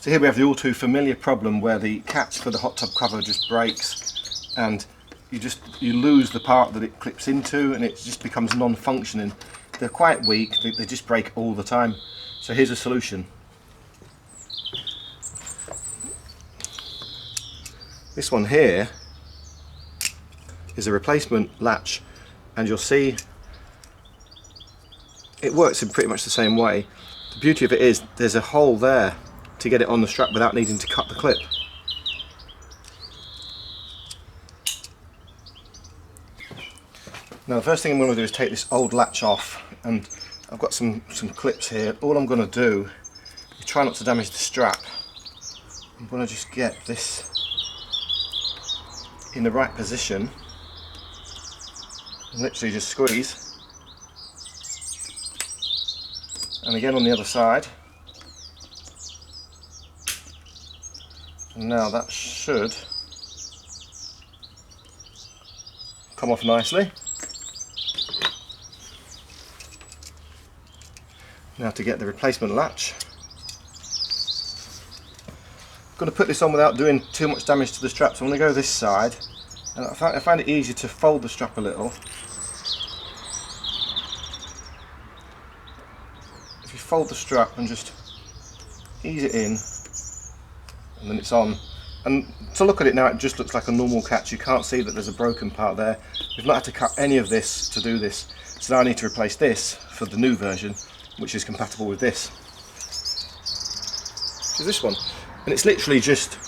So here we have the all too familiar problem where the catch for the hot tub cover just breaks and you lose the part that it clips into and it just becomes non-functioning. They're quite weak, they just break all the time. So here's a solution. This one here is a replacement latch, and you'll see it works in pretty much the same way. The beauty of it is there's a hole there to get it on the strap without needing to cut the clip. Now the first thing I'm going to do is take this old latch off, and I've got some clips here. All I'm going to do is try not to damage the strap. I'm going to just get this in the right position and literally just squeeze, and again on the other side, and now that should come off nicely. Now to get the replacement latch. I'm going to put this on without doing too much damage to the strap, so I'm going to go this side, and I find it easier to fold the strap a little. If you fold the strap and just ease it in, and then it's on. And to look at it now, it just looks like a normal catch. You can't see that there's a broken part there. We've not had to cut any of this to do this, so now I need to replace this for the new version, which is compatible with this, which is this one. And it's literally just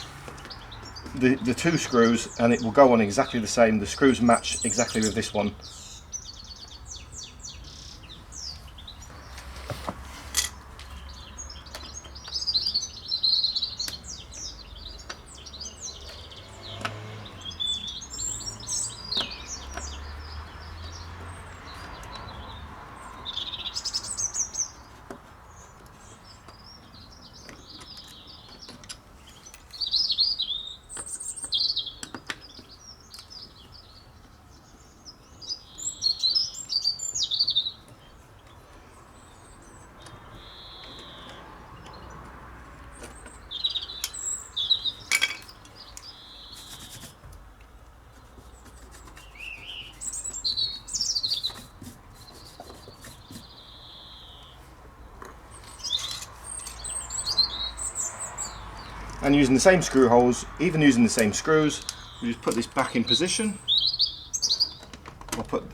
the two screws, and it will go on exactly the same. The screws match exactly with this one. And using the same screw holes, even using the same screws, we just put this back in position.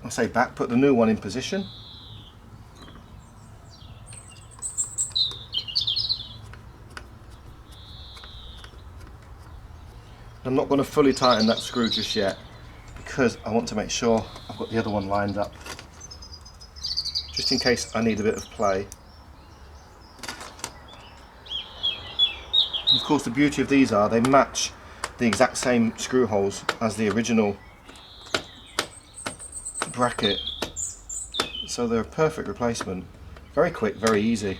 I say back, put the new one in position. I'm not going to fully tighten that screw just yet because I want to make sure I've got the other one lined up, just in case I need a bit of play. Of course, the beauty of these are they match the exact same screw holes as the original bracket, so they're a perfect replacement. Very quick, very easy.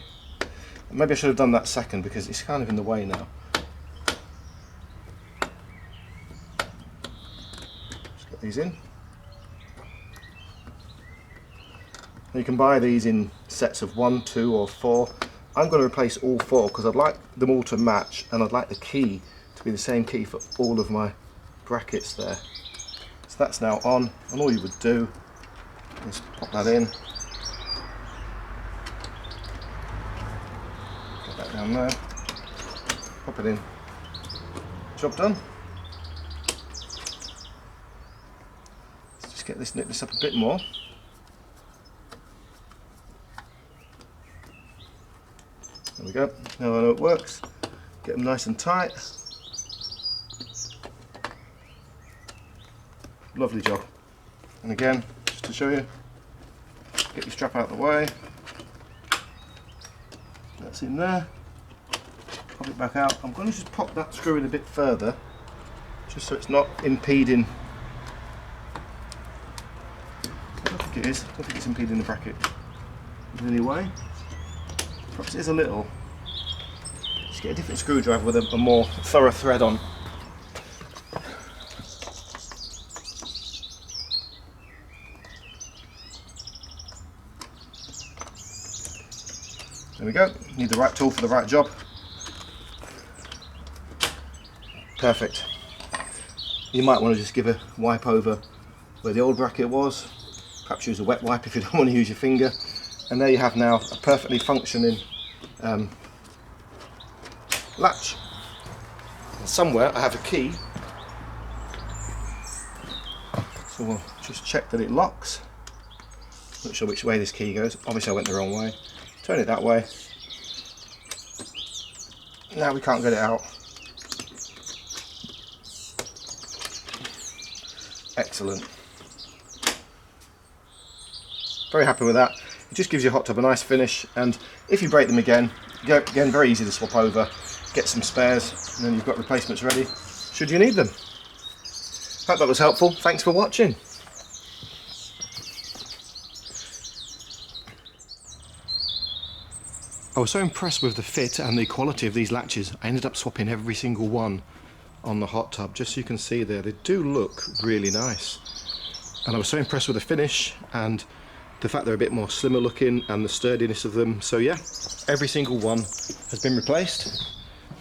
Maybe I should have done that second because it's kind of in the way now. Just get these in. You can buy these in sets of 1, 2 or 4. I'm going to replace all 4 because I'd like them all to match, and I'd like the key to be the same key for all of my brackets there. So that's now on, and all you would do is pop that in, get that down there, pop it in, job done. Let's just get this, knit this up a bit more. There we go, now I know it works. Get them nice and tight. Lovely job. And again, just to show you, get your strap out of the way. That's in there. Pop it back out. I'm going to just pop that screw in a bit further, just so it's not impeding. I don't think it is. I don't think it's impeding the bracket in any way. Perhaps it is a little. Just get a different screwdriver with a more thorough thread on. There we go. Need the right tool for the right job. Perfect. You might want to just give a wipe over where the old bracket was. Perhaps use a wet wipe if you don't want to use your finger. And there you have now a perfectly functioning latch. And somewhere I have a key, so we'll just check that it locks. Not sure which way this key goes. Obviously I went the wrong way. Turn it that way. Now we can't get it out. Excellent. Very happy with that. It just gives your hot tub a nice finish, and if you break them again, very easy to swap over, get some spares, and then you've got replacements ready should you need them. Hope that was helpful. Thanks for watching. I was so impressed with the fit and the quality of these latches, I ended up swapping every single one on the hot tub. Just so you can see there, they do look really nice. And I was so impressed with the finish and the fact they're a bit more slimmer looking and the sturdiness of them. So yeah, every single one has been replaced,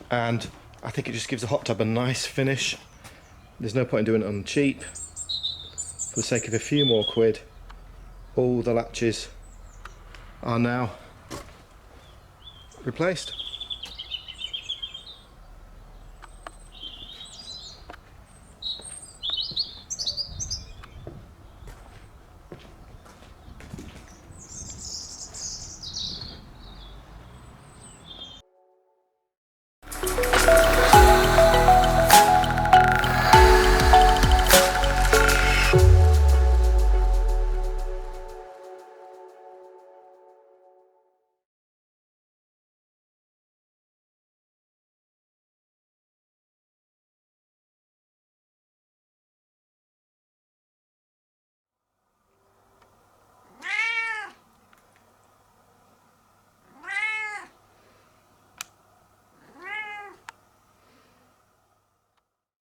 and I think it just gives the hot tub a nice finish. There's no point in doing it on cheap. For the sake of a few more quid, all the latches are now replaced.